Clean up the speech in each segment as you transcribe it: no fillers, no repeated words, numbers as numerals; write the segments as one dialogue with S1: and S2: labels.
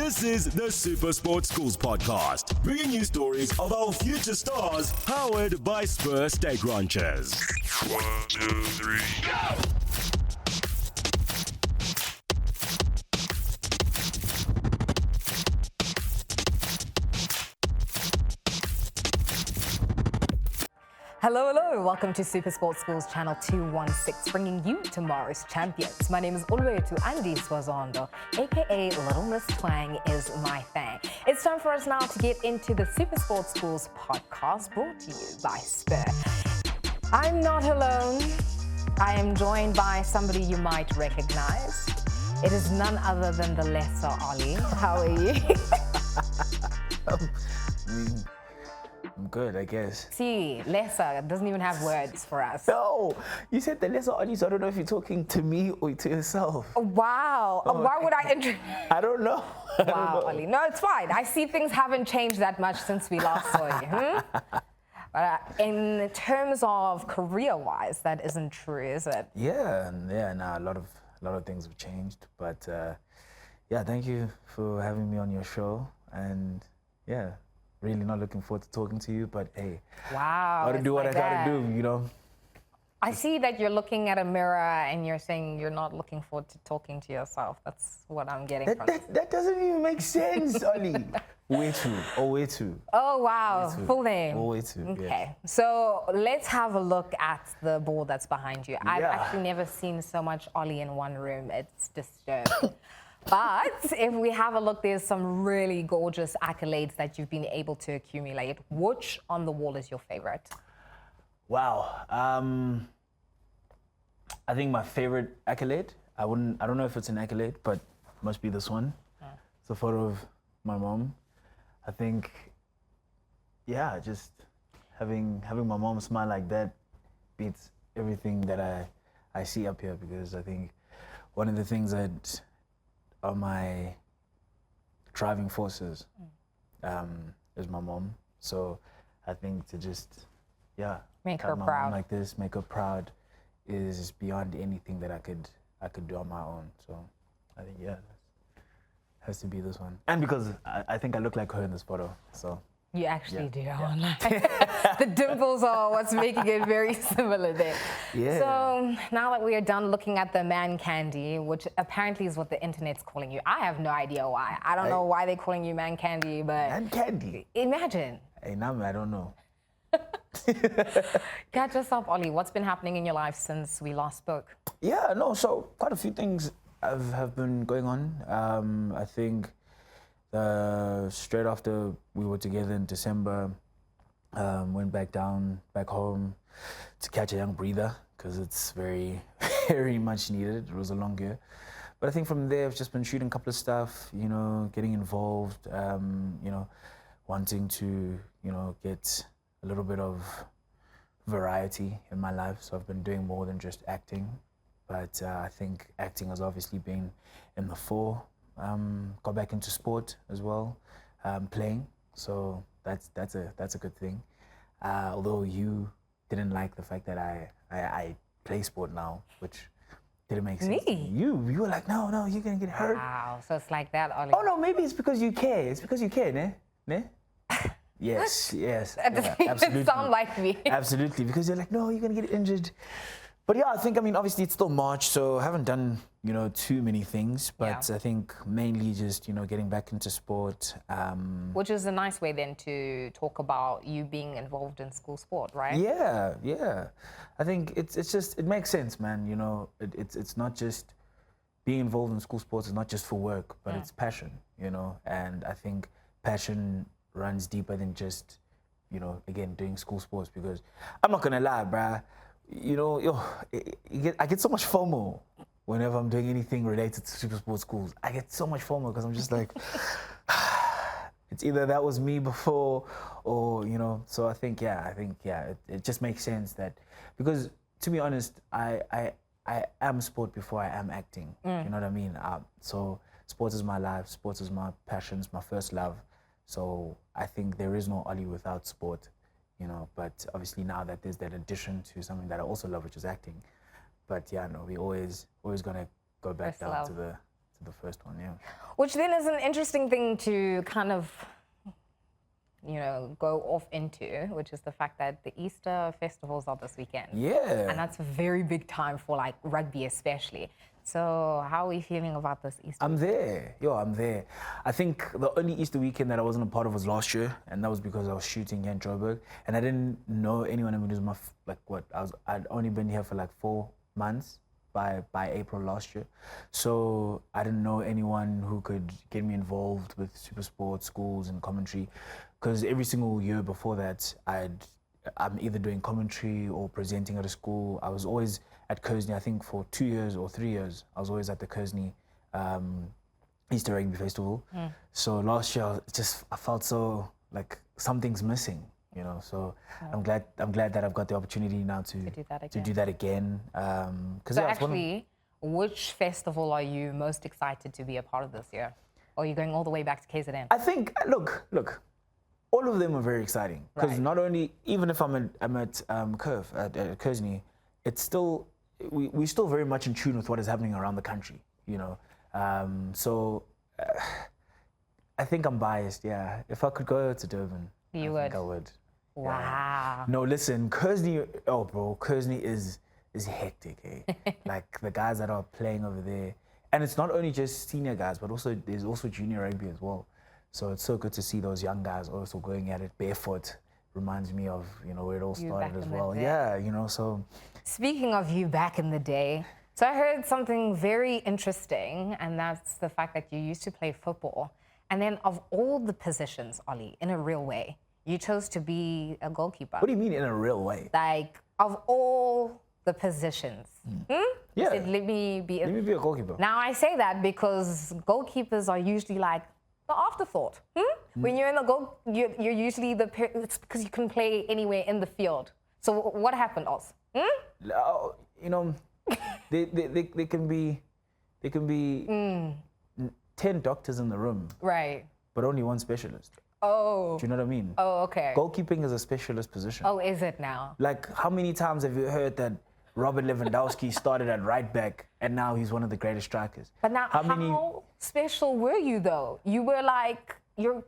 S1: This is the SuperSport Schools podcast, bringing you stories of our future stars, powered by Spur Steak Ranchers.
S2: 1, 2, 3, go!
S3: Hello, hello. Welcome to SuperSport Schools Channel 216, bringing you tomorrow's champions. My name is Olwethu and Zondo, aka Little Miss Twang is my thing. It's time for us now to get into the SuperSport Schools podcast, brought to you by Spur. I'm not alone. I am joined by somebody you might recognize. It is none other than the lesser Olly. How are you?
S4: I'm good, I guess.
S3: See, lesser doesn't even have words for us.
S4: No, you said the lesser Ollie, so I don't know if you're talking to me or to yourself.
S3: Wow. Why would I introduce?
S4: I don't know.
S3: Wow, Olly. No, it's fine. I see things haven't changed that much since we last saw you. But in terms of career-wise, that isn't true, is it?
S4: Yeah, a lot of things have changed. But yeah, thank you for having me on your show. And yeah, really not looking forward to talking to you. But hey,
S3: wow,
S4: gotta do what I gotta do, you know.
S3: I see that you're looking at a mirror and you're saying you're not looking forward to talking to yourself. That's what I'm getting from this.
S4: That doesn't even make sense, Ollie. Olwethu.
S3: Oh, wow. Full name.
S4: Olwethu.
S3: Okay.
S4: Yeah.
S3: So let's have a look at the board that's behind you. I've actually never seen so much Olly in one room. It's disturbing. But if we have a look, there's some really gorgeous accolades that you've been able to accumulate. Which on the wall is your favorite?
S4: Wow. I think my favorite accolade, I don't know if it's an accolade, but must be this one. It's a photo of my mom. I think, yeah, just having my mom smile like that beats everything that I see up here, because I think one of the things that are my driving forces is my mom. So I think to just,
S3: make her
S4: have my
S3: proud
S4: mom like this, make her proud, is beyond anything that I could do on my own. So I think has to be this one. And because I think I look like her in this photo. So
S3: you actually do. The dimples are what's making it very similar there.
S4: Yeah.
S3: So now that we are done looking at the man candy, which apparently is what the internet's calling you. I have no idea why. I don't know why they're calling you man candy, but
S4: man candy.
S3: Imagine.
S4: Hey, now I don't know.
S3: Catch yourself, Olly. What's been happening in your life since we last spoke?
S4: Yeah, no, so quite a few things have been going on. I think straight after we were together in December, went back home to catch a young breather, because it's very, very much needed. It was a long year. But I think from there, I've just been shooting a couple of stuff, you know, getting involved, you know, wanting to, you know, get a little bit of variety in my life. So I've been doing more than just acting. But I think acting has obviously been in the fore. Got back into sport as well, playing. So that's a good thing. Although you didn't like the fact that I play sport now, which didn't make sense.
S3: Me?
S4: You were like, no, you're gonna get hurt.
S3: Wow, so it's like that, Olly.
S4: Oh no, maybe it's because you care. It's because you care, ne? Yes.
S3: That doesn't even sound like me.
S4: Absolutely, because you're like, no, you're gonna get injured. But yeah, I think, obviously it's still March, so I haven't done, you know, too many things. But I think mainly just, you know, getting back into sport.
S3: Which is a nice way then to talk about you being involved in school sport, right?
S4: Yeah. I think it's just, it makes sense, man. You know, it's not just being involved in school sports. It's not just for work, but it's passion, you know. And I think passion runs deeper than just, you know, again, doing school sports. Because I'm not gonna lie, bruh. You know, I get so much FOMO whenever I'm doing anything related to SuperSport Schools. I get so much FOMO because I'm just like, it's either that was me before, or, you know. So I think it just makes sense that, because to be honest, I am sport before I am acting. You know what I mean? So sports is my life. Sports is my passions, my first love. So I think there is no Olly without sport. You know, but obviously now that there's that addition to something that I also love, which is acting. But yeah, no, we always gonna go back down to to the first one, yeah.
S3: Which then is an interesting thing to kind of, go off into, which is the fact that the Easter festivals are this weekend.
S4: Yeah.
S3: And that's a very big time for like rugby especially. So how are we feeling about this Easter?
S4: I'm there. I'm there. I think the only Easter weekend that I wasn't a part of was last year, and that was because I was shooting here in Joburg, and I didn't know anyone. I mean, it was I'd only been here for like 4 months by April last year, so I didn't know anyone who could get me involved with SuperSport, schools, and commentary, because every single year before that, I'm either doing commentary or presenting at a school. I was always at Kersney, I think for 2 years or 3 years, I was always at the Kersney Easter Rugby Festival. So last year, I felt so like something's missing, So I'm glad that I've got the opportunity now to do that again.
S3: So actually, which festival are you most excited to be a part of this year? Or are you going all the way back to KZN?
S4: I think, look, all of them are very exciting, because not only, even if I'm at Curve at Kersney, it's still we're still very much in tune with what is happening around the country, So I think I'm biased. Yeah, if I could go to Durban, I think I would.
S3: Wow.
S4: Yeah. No, listen, Kersney. Oh, bro, Kersney is hectic. Eh? Like the guys that are playing over there, and it's not only just senior guys, but there's also junior rugby as well. So it's so good to see those young guys also going at it barefoot. Reminds me of where it all started as well. Yeah, so.
S3: Speaking of you back in the day, so I heard something very interesting, and that's the fact that you used to play football, and then of all the positions, Olly, in a real way, you chose to be a goalkeeper.
S4: What do you mean in a real way?
S3: Like of all the positions.
S4: Yeah.
S3: Said, let me be
S4: a goalkeeper.
S3: Now I say that because goalkeepers are usually like the afterthought. When you're in the goal, you're usually it's because you can play anywhere in the field. So what happened, Oz?
S4: They can be 10 doctors in the room,
S3: right?
S4: But only one specialist.
S3: Oh.
S4: Do you know what I mean?
S3: Oh, okay.
S4: Goalkeeping is a specialist position.
S3: Oh, is it now?
S4: Like, how many times have you heard that Robert Lewandowski started at right back and now he's one of the greatest strikers?
S3: But now, how special were you though? You were like, you're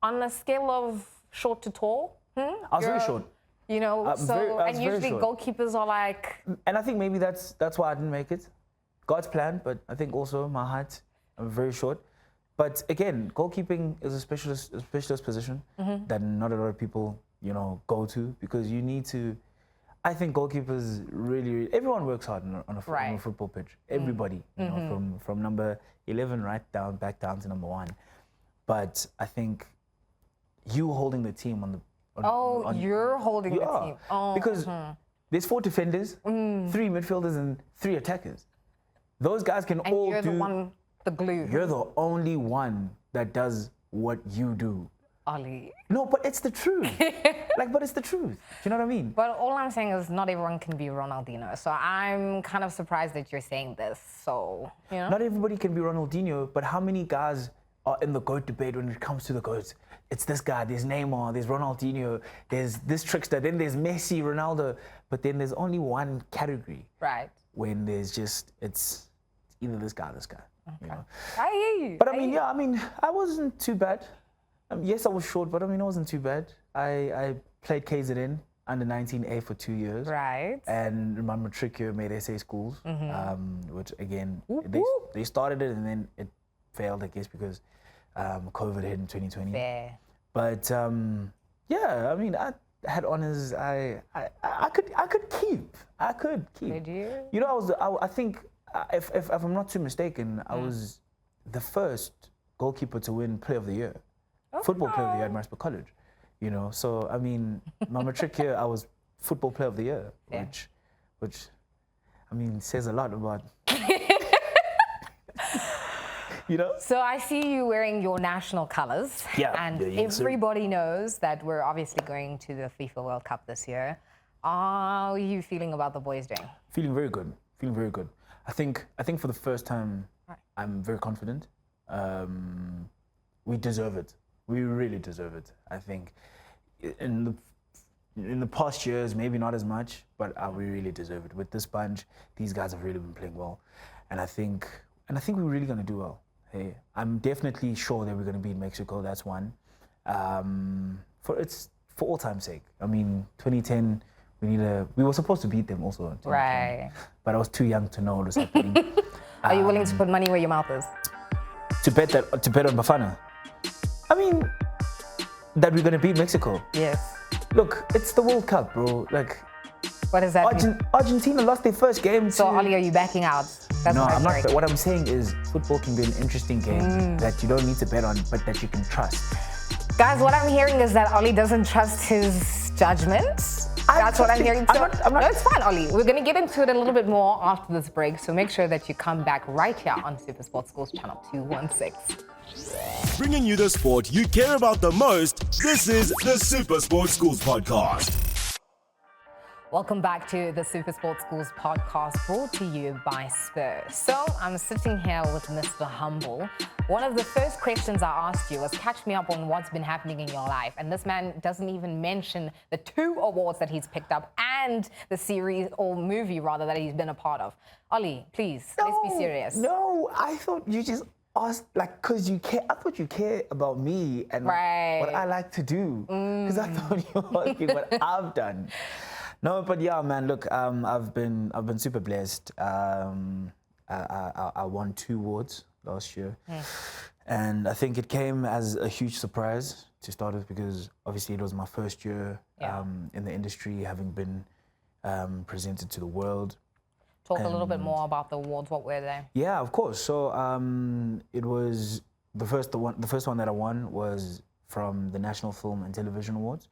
S3: on a scale of short to tall.
S4: I was very short.
S3: And usually goalkeepers are like.
S4: And I think maybe that's why I didn't make it. God's plan, but I think also my height, I'm very short. But again, goalkeeping is a specialist position that not a lot of people, go to, because you need to. I think goalkeepers really everyone works hard on a football pitch. Everybody, from number 11 back down to number 1. But I think you holding the team
S3: you're holding the team. Oh,
S4: because there's 4 defenders, 3 midfielders, and 3 attackers. Those guys can
S3: and
S4: all
S3: you're
S4: do.
S3: The one, the glue.
S4: You're the only one that does what you do.
S3: Olly.
S4: No, but it's the truth. But it's the truth. Do you know what I mean?
S3: But all I'm saying is not everyone can be Ronaldinho. So I'm kind of surprised that you're saying this. So,
S4: Not everybody can be Ronaldinho, but how many guys are in the GOAT debate when it comes to the GOATs? It's this guy, there's Neymar, there's Ronaldinho, there's this trickster, then there's Messi, Ronaldo. But then there's only one category.
S3: Right.
S4: When there's it's either this guy or this guy.
S3: Okay. I hear you.
S4: But I wasn't too bad. Yes, I was short, but I wasn't too bad. I played KZN under 19A for 2 years.
S3: Right.
S4: And my matric year made SA schools, which again, they started it and then it failed, I guess, because COVID hit in 2020.
S3: Fair.
S4: But I had honors. I could keep.
S3: Did you?
S4: I think if I'm not too mistaken, I was the first goalkeeper to win Player of the Year. Football Player of the Year at Maritzburg College, So my matric year, I was Football Player of the Year, which says a lot about.
S3: So I see you wearing your national colours.
S4: Yeah.
S3: And everybody knows that we're obviously going to the FIFA World Cup this year. How are you feeling about the boys doing?
S4: Feeling very good. I think for the first time, I'm very confident. We deserve it. We really deserve it. I think in the past years, maybe not as much, but we really deserve it. With this bunch, these guys have really been playing well. And I think and I think we're really going to do well. Hey, I'm definitely sure that we're going to beat Mexico. That's one. For all time's sake. I mean, 2010, we were supposed to beat them also. In 2010,
S3: Right.
S4: but I was too young to know what was happening.
S3: Are you willing to put money where your mouth is?
S4: to bet on Bafana. I mean, that we're going to beat Mexico.
S3: Yes.
S4: Look, it's the World Cup, bro. Like,
S3: What does that mean?
S4: Argentina lost their first game.
S3: So, Olly, are you backing out? That's
S4: No,
S3: what
S4: I'm
S3: hearing.
S4: not. What I'm saying is, football can be an interesting game that you don't need to bet on, but that you can trust.
S3: Guys, what I'm hearing is that Olly doesn't trust his judgment. That's what I'm hearing.
S4: I'm
S3: So,
S4: not-
S3: no, it's fine, Olly. We're going to get into it a little bit more after this break, so make sure that you come back right here on SuperSport Schools Channel 216.
S1: Bringing you the sport you care about the most, this is the SuperSport Schools Podcast.
S3: Welcome back to the SuperSport Schools podcast brought to you by Spur. So I'm sitting here with Mr. Humble. One of the first questions I asked you was catch me up on what's been happening in your life. And this man doesn't even mention the 2 awards that he's picked up and the series or movie rather that he's been a part of. Olly, please, let's be serious.
S4: No, I thought you just asked, like, because you care. I thought you care about me and
S3: Right.
S4: what I like to do. Because I thought you were asking what I've done. No, but yeah, man. Look, I've been super blessed. I won 2 awards last year, and I think it came as a huge surprise to start with because obviously it was my first year in the industry, having been presented to the world.
S3: Talk a little bit more about the awards. What were they?
S4: Yeah, of course. So it was the first one that I won was from the National Film and Television Awards.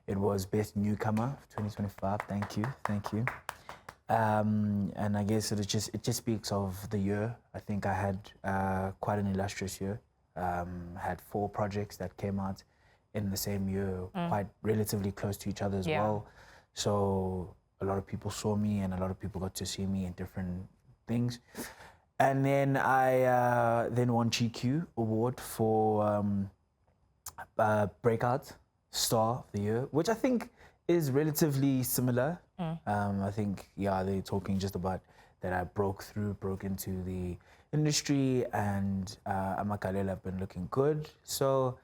S4: It was Best Newcomer 2025. Thank you. And I guess it just speaks of the year. I think I had quite an illustrious year. Had 4 projects that came out in the same year, quite relatively close to each other as well. So a lot of people saw me and a lot of people got to see me in different things. And then I then won GQ Award for Breakout Star of the Year, which I think is relatively similar. I think, they're talking just about that I broke into the industry, and Amakalela have been looking good. So,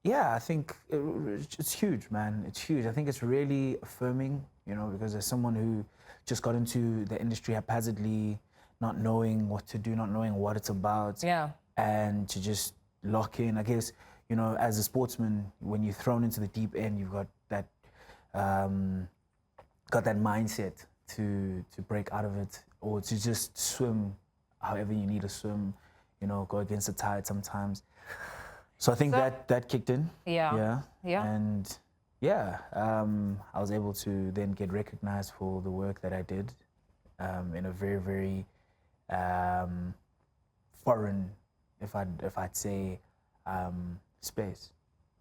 S4: I think it's huge, man. It's huge. I think it's really affirming, because as someone who just got into the industry haphazardly, not knowing what to do, not knowing what it's about, and to just lock in, I guess, as a sportsman, when you're thrown into the deep end, you've got that mindset to break out of it, or to just swim however you need to swim, go against the tide sometimes. So I think that kicked in.
S3: Yeah.
S4: And I was able to then get recognized for the work that I did in a very, very foreign, if I'd say, space.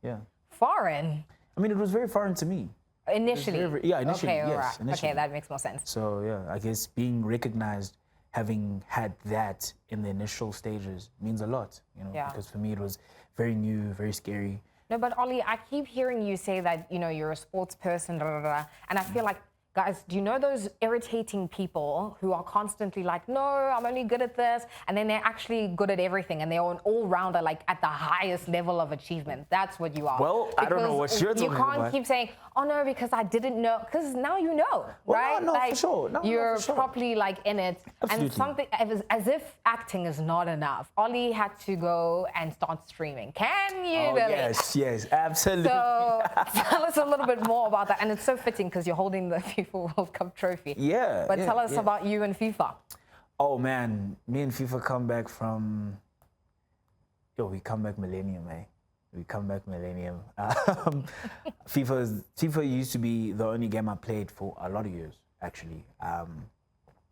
S4: Yeah.
S3: Foreign?
S4: I mean, it was very foreign to me.
S3: Initially?
S4: Initially,
S3: okay,
S4: yes.
S3: right.
S4: Initially.
S3: Okay, that makes more sense.
S4: So, I guess being recognized, having had that in the initial stages means a lot, because for me it was very new, very scary.
S3: No, but Olly, I keep hearing you say that, you're a sports person, and I feel like, guys, do you know those irritating people who are constantly like, no, I'm only good at this, and then they're actually good at everything, and they're an all-rounder, like at the highest level of achievement. That's what you are.
S4: Well, I don't know what you're talking about.
S3: You can't keep saying, oh no, because I didn't know, because now you know, right?
S4: No,
S3: like,
S4: for sure. No,
S3: you're
S4: for sure.
S3: properly like in it,
S4: Absolutely.
S3: and something as if acting is not enough. Olly had to go and start streaming. Can you believe?
S4: Yes, absolutely.
S3: So tell us a little bit more about that. And it's so fitting because you're holding the FIFA World Cup trophy.
S4: Yeah.
S3: But tell us about you and FIFA.
S4: Oh man, me and FIFA come back we come back millennium, eh? We come back millennium. FIFA used to be the only game I played for a lot of years, actually.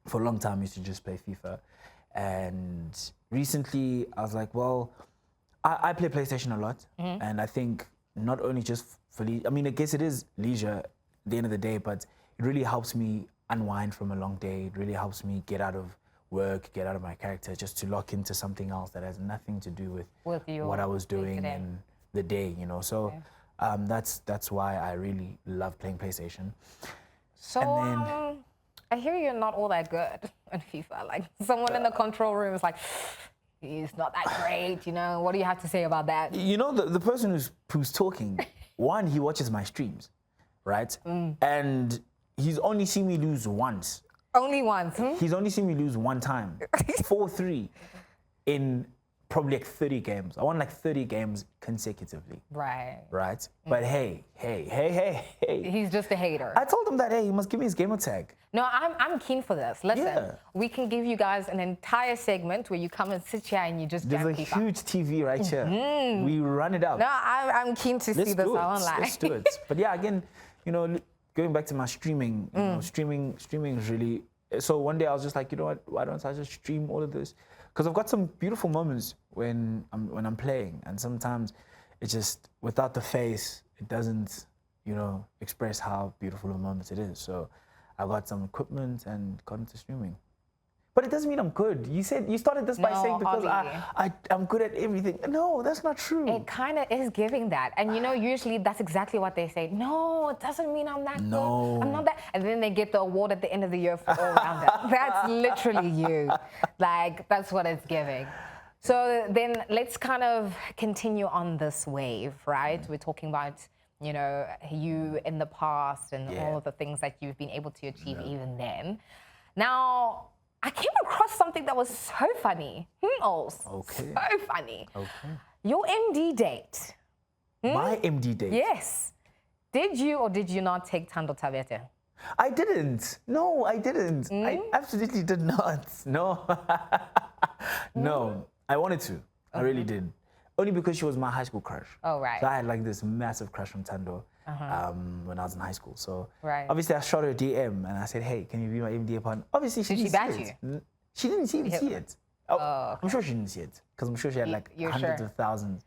S4: For a long time, I used to just play FIFA. And recently, I was like, well, I play PlayStation a lot. And I think not only just for leisure, I mean, I guess it is leisure at the end of the day, but it really helps me unwind from a long day. It really helps me get out of work, get out of my character, just to lock into something else that has nothing to do with what I was doing in the day, So that's why I really love playing PlayStation.
S3: So I hear you're not all that good in FIFA. Like someone in the control room is like, he's not that great, you know. What do you have to say about that?
S4: You know, the person who's talking, one, he watches my streams, right? And he's only seen me lose once.
S3: Only once.
S4: He's only seen me lose one time. 4-3 in probably like 30 games. I won like 30 games consecutively.
S3: Right.
S4: Right? But hey.
S3: He's just a hater.
S4: I told him that, hey, he must give me his gamer tag.
S3: No, I'm keen for this. Listen,
S4: Yeah.
S3: we can give you guys an entire segment where you come and sit here and you just
S4: There's
S3: jam
S4: a
S3: FIFA.
S4: huge TV right here. We run it up.
S3: No, I'm keen to see this online.
S4: Let's do it. But yeah, again, you know, going back to my streaming, you know, streaming is really. So one day I was just like, you know what? Why don't I just stream all of this? Because I've got some beautiful moments when I'm playing, and sometimes it's just without the face, it doesn't, you know, express how beautiful a moment it is. So I got some equipment and got into streaming. But it doesn't mean I'm good. You started this by
S3: No,
S4: saying because
S3: Olly.
S4: I'm good at everything. No, that's not true.
S3: It kind of is giving that. And you know, usually that's exactly what they say. No, it doesn't mean I'm that
S4: No.
S3: good. I'm not that. And then they get the award at the end of the year for all-rounder. That's literally you. Like, that's what it's giving. So then let's kind of continue on this wave, right? We're talking about, you know, you in the past and all of the things that you've been able to achieve even then. Now, I came across something that was so funny. Ols.
S4: Okay.
S3: So funny.
S4: Okay.
S3: Your MD date.
S4: My MD date.
S3: Yes. Did you or did you not take Tando Tabete?
S4: I didn't. No, I didn't. I absolutely did not. No. No. I wanted to. I really did. Only because she was my high school crush.
S3: Oh, right.
S4: So I had like this massive crush on Tando when I was in high school. So
S3: Right.
S4: obviously I shot her a DM and I said, hey, can you be my MD upon? Obviously she
S3: Did she
S4: didn't
S3: badge
S4: see it. She didn't even see it. Oh, I'm sure she didn't see it because I'm sure she had like
S3: You're
S4: hundreds
S3: sure?
S4: of thousands.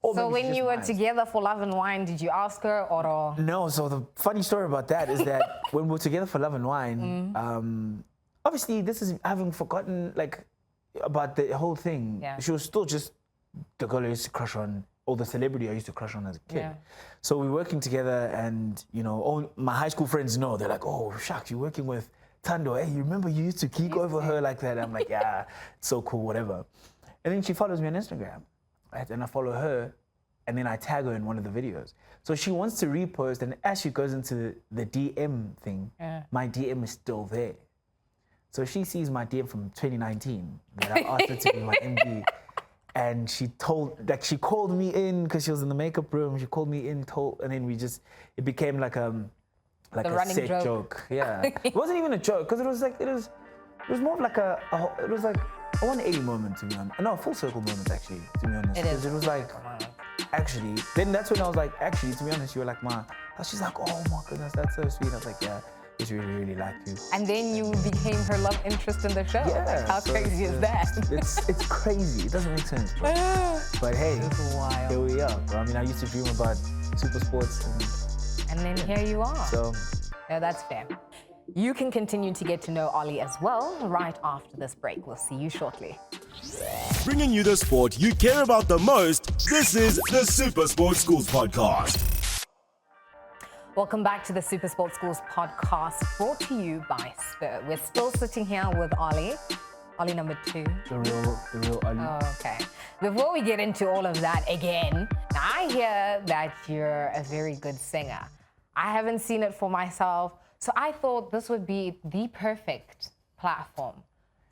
S4: Or
S3: So
S4: maybe she
S3: when
S4: just
S3: you were
S4: lied.
S3: together for Love and Wine, did you ask her or?
S4: No, so the funny story about that is that when we were together for Love and Wine, obviously this is, I haven't forgotten like about the whole thing.
S3: Yeah.
S4: She was still just the girl I used to crush on, or the celebrity I used to crush on as a kid.
S3: Yeah.
S4: So we're working together and, you know, all my high school friends know, they're like, oh, shucks, you're working with Tando. Hey, you remember you used to geek over her like that? I'm like, yeah, it's so cool, whatever. And then she follows me on Instagram, right? And I follow her, and then I tag her in one of the videos. So she wants to repost, and as she goes into the DM thing, my DM is still there. So she sees my DM from 2019 that I asked her to be my MD. And she called me in because she was in the makeup room. She called me in, and then it became like a
S3: running
S4: sick
S3: joke.
S4: joke. Yeah, it wasn't even a joke because it was more of like it was like a 180 moment to be honest. No, a full circle moment actually, to be honest.
S3: It is.
S4: Because it was like, actually, then that's when I was like, actually, to be honest, you were like, Ma. She's like, oh my goodness, that's so sweet. I was like, yeah, just really, really like you.
S3: And then you became her love interest in the show.
S4: Yeah.
S3: How
S4: so
S3: crazy is that?
S4: It's crazy. It doesn't make sense. But hey,
S3: It's wild.
S4: here we are. Bro. I mean, I used to dream about SuperSport,
S3: And then here you are.
S4: so
S3: No, that's fair. You can continue to get to know Olly as well right after this break. We'll see you shortly.
S1: Bringing you the sport you care about the most, this is the SuperSport Schools Podcast.
S3: Welcome back to the SuperSport Schools podcast brought to you by Spur. We're still sitting here with Olly. Olly number 2.
S4: the real Olly.
S3: Oh, okay. Before we get into all of that again, I hear that you're a very good singer. I haven't seen it for myself, so I thought this would be the perfect platform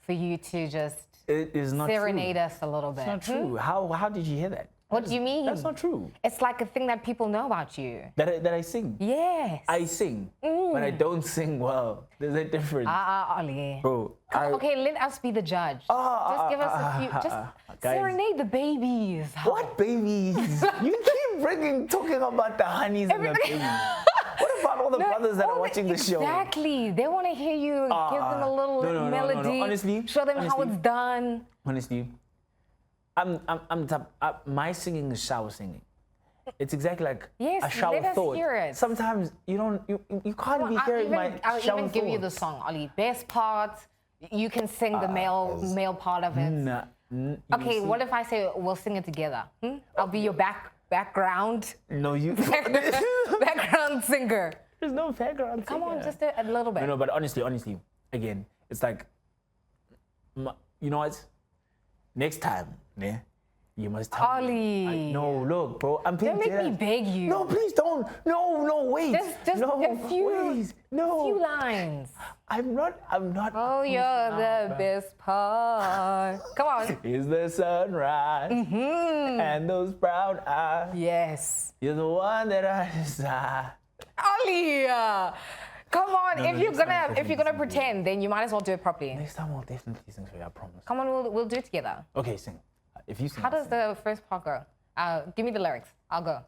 S3: for you to just
S4: It is not
S3: serenade
S4: true.
S3: us a little bit.
S4: It's not true. How did you hear that?
S3: What do you mean?
S4: That's not true.
S3: It's like a thing that people know about you.
S4: That I sing.
S3: Yes.
S4: I sing, but I don't sing well. There's a difference,
S3: Olly.
S4: bro.
S3: Okay, let us be the judge. Just give us a few. Just
S4: guys.
S3: serenade the babies.
S4: What babies? You keep talking about the honeys and the babies. What about all the brothers that are watching the show?
S3: Exactly. They want to hear you give them a little
S4: no.
S3: melody.
S4: Honestly,
S3: show them how it's done.
S4: Honestly, my singing is shower singing. It's exactly like
S3: Yes,
S4: a shower
S3: let us
S4: thought.
S3: hear it.
S4: Sometimes you can't be hearing my
S3: I'll
S4: shower
S3: even give you the
S4: thoughts.
S3: song, Olly. Best part, you can sing the male part of it.
S4: Nah,
S3: Okay, what if I say we'll sing it together? I'll be your background
S4: No, you.
S3: background singer.
S4: There's no background.
S3: Come on,
S4: singer.
S3: just a little bit.
S4: No, but honestly, again, it's like, you know what? Next time, yeah, you must tell
S3: Olly.
S4: me. No, look, bro, I'm
S3: Don't make me beg you.
S4: No, please don't. No, wait.
S3: Just
S4: no,
S3: a few,
S4: please. No.
S3: few lines.
S4: I'm not.
S3: Oh, you're the best part. Come on.
S4: Is the sunrise and those brown eyes.
S3: Yes.
S4: You're the one that I desire.
S3: Olly, come on.
S4: No,
S3: if
S4: next time I'll
S3: you're gonna
S4: definitely
S3: pretend, then you might as well do it properly.
S4: Next time I'll definitely sing for you, I promise.
S3: Come on, we'll do it together.
S4: Okay, sing. If you sing.
S3: How
S4: I'll
S3: does
S4: sing.
S3: the first part go? Give me the lyrics. I'll go.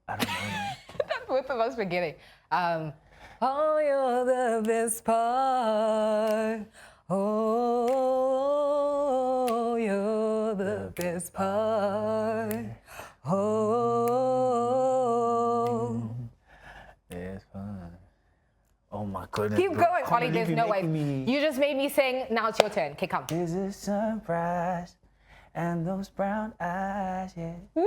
S4: I don't know.
S3: Both of us beginning. Oh, you're the best part. Oh, you're the best part. Oh.
S4: It's fun. Oh my goodness.
S3: Keep
S4: bro.
S3: going,
S4: Can't
S3: Olly.
S4: believe
S3: There's
S4: you're
S3: no way.
S4: making me-
S3: You just made me sing. Now it's your turn. Okay, come.
S4: Is a surprise and those brown eyes, yeah.
S3: Woo!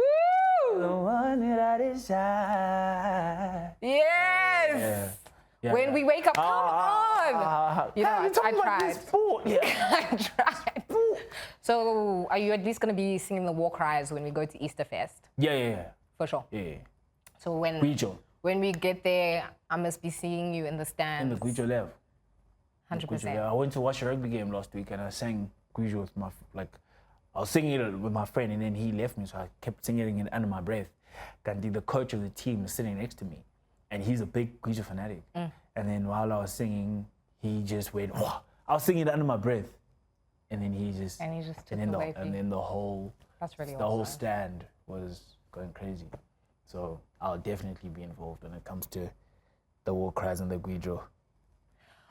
S4: The one that I desire.
S3: Yes.
S4: Yeah,
S3: When we wake up, come on. You know,
S4: you're
S3: I
S4: talking about
S3: tried.
S4: this sport, yeah.
S3: I tried. So, are you at least going to be singing the war cries when we go to Easter Fest?
S4: Yeah.
S3: For sure.
S4: Yeah.
S3: So
S4: Guijo.
S3: when we get there, I must be seeing you in the stands.
S4: In the Guijo level.
S3: 100%.
S4: I went to watch a rugby game last week and I sang Guijo with I was singing it with my friend and then he left me, so I kept singing it under my breath. Gandhi, the coach of the team, was sitting next to me and he's a big Guijo fanatic. And then while I was singing, he just went, whoa. I was singing it under my breath. And then he just
S3: took it away from you.
S4: and then the whole
S3: That's really
S4: the whole
S3: awesome.
S4: stand was going crazy. So I'll definitely be involved when it comes to the war cries and the Guijo.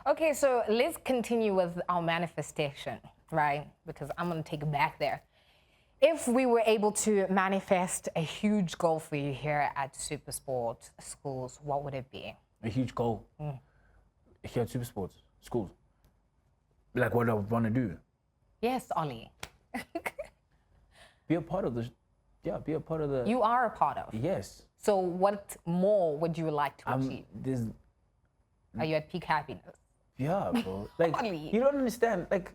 S3: Okay, so let's continue with our manifestation, right? Because I'm going to take it back there. If we were able to manifest a huge goal for you here at SuperSport schools, what would it be?
S4: A huge goal here at SuperSport schools. Like what I would want to do.
S3: Yes, Olly.
S4: Be a part of the. Be a part of the.
S3: You are a part of.
S4: Yes.
S3: So what more would you like to achieve?
S4: There's.
S3: Are you at peak happiness?
S4: Yeah, bro. Like
S3: Olly.
S4: you don't understand. Like,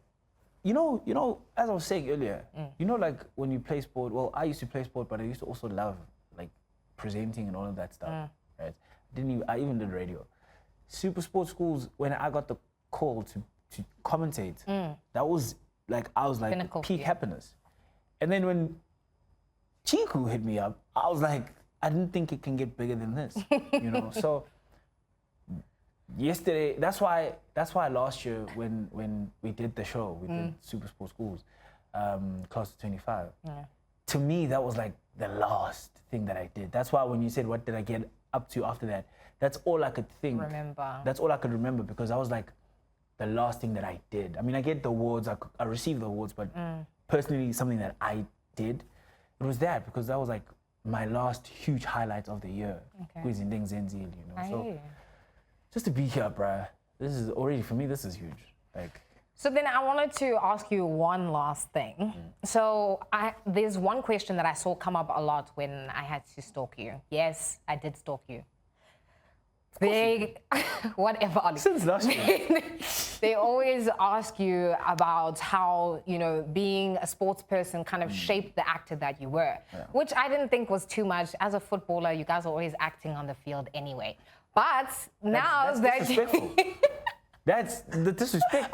S4: you know. As I was saying earlier, like when you play sport. Well, I used to play sport, but I used to also love like presenting and all of that stuff. Right? I even did radio. SuperSport schools. When I got the call to commentate, that was like I was like
S3: Pinnacle for
S4: peak
S3: you.
S4: happiness. And then when Chiku hit me up, I was like, I didn't think it can get bigger than this. So yesterday, that's why last year when we did the show, we did SuperSport schools, class of 25. To me, that was like the last thing that I did. That's why when you said what did I get up to after that, that's all I could think.
S3: Remember.
S4: That's all I could remember because I was like the last thing that I did. I mean, I get the awards, I received the awards, but personally, something that I did, it was that because that was like my last huge highlight of the year. Kwizinding Zenzile, So just to be here, bruh, this is already, for me, this is huge. Like.
S3: So then I wanted to ask you one last thing. So there's one question that I saw come up a lot when I had to stalk you. Yes, I did stalk you. Whatever, Olly.
S4: Since last year.
S3: They always ask you about how, being a sports person kind of shaped the actor that you were, which I didn't think was too much. As a footballer, you guys are always acting on the field anyway. But now
S4: that's disrespectful. That's the disrespect.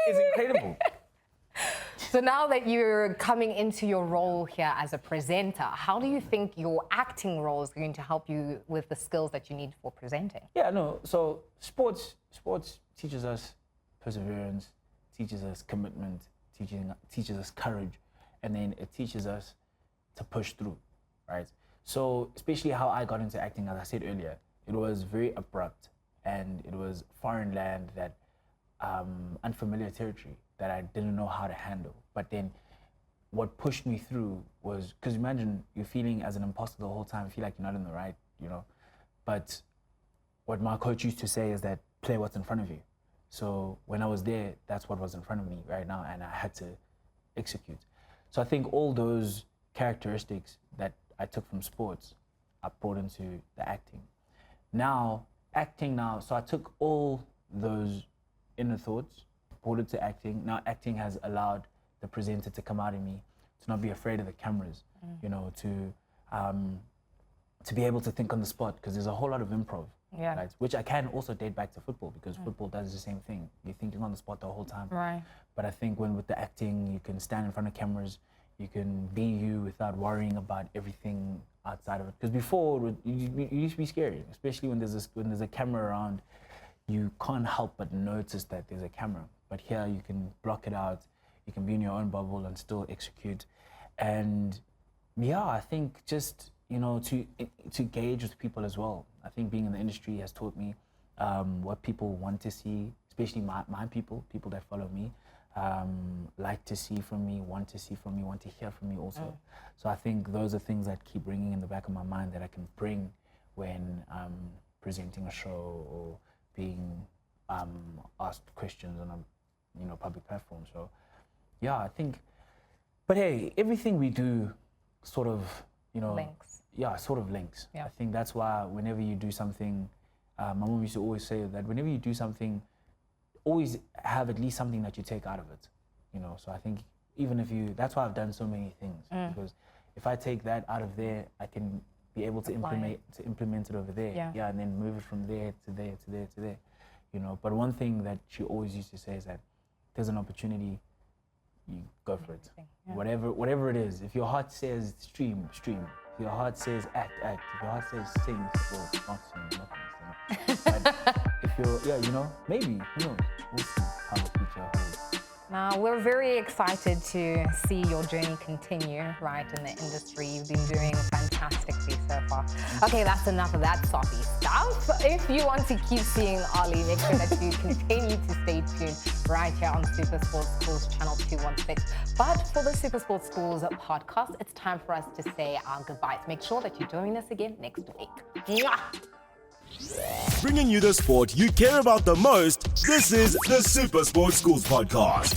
S4: It's incredible.
S3: So now that you're coming into your role here as a presenter, how do you think your acting role is going to help you with the skills that you need for presenting?
S4: Yeah, no. So sports teaches us perseverance, teaches us commitment, teaches us courage, and then it teaches us to push through, right? So especially how I got into acting, as I said earlier, it was very abrupt and it was foreign land, that unfamiliar territory that I didn't know how to handle. But then what pushed me through was, because imagine you're feeling as an imposter the whole time, feel like you're not in the right, But what my coach used to say is that play what's in front of you. So when I was there, that's what was in front of me right now, and I had to execute. So I think all those characteristics that I took from sports, I brought into the acting. So I took all those inner thoughts, brought it to acting. Now acting has allowed the presenter to come out of me, to not be afraid of the cameras, you know, to be able to think on the spot, because there's a whole lot of improv, right? Which I can also date back to football, because football does the same thing. You're thinking on the spot the whole time.
S3: Right.
S4: But I think when with the acting, you can stand in front of cameras, you can be you without worrying about everything outside of it. Because before, it used to be scary, especially when there's a camera around. You can't help but notice that there's a camera. But here you can block it out, you can be in your own bubble and still execute. And yeah, I think just, you know, to gauge with people as well. I think being in the industry has taught me what people want to see, especially my people that follow me, like to see from me, want to see from me, want to hear from me also. So I think those are things that keep ringing in the back of my mind that I can bring when presenting a show or being asked questions on a, you know, public platform. So yeah, I think, but hey, everything we do sort of, you know,
S3: links.
S4: Yeah, sort of links.
S3: Yeah.
S4: I think that's why whenever you do something, my mom used to always say that whenever you do something, always have at least something that you take out of it, you know. So I think even if that's why I've done so many things, because if I take that out of there, I can be able to implement it over there, and then move it from there to there to there to there, you know. But one thing that she always used to say is that if there's an opportunity, you go for it. Whatever it is. If your heart says stream. If your heart says act. If your heart says sing, well, not sing. But if you're, you know, maybe, who knows? We'll see how the future holds.
S3: Now, we're very excited to see your journey continue, right, in the industry. You've been doing fantastically so far. Okay, that's enough of that soppy stuff. If you want to keep seeing Olly, make sure that you continue to stay tuned right here on SuperSport Schools Channel 216. But for the SuperSport Schools podcast, it's time for us to say our goodbyes. Make sure that you join us again next week. Mwah!
S1: Bringing you the sport you care about the most, this is the SuperSport Schools podcast.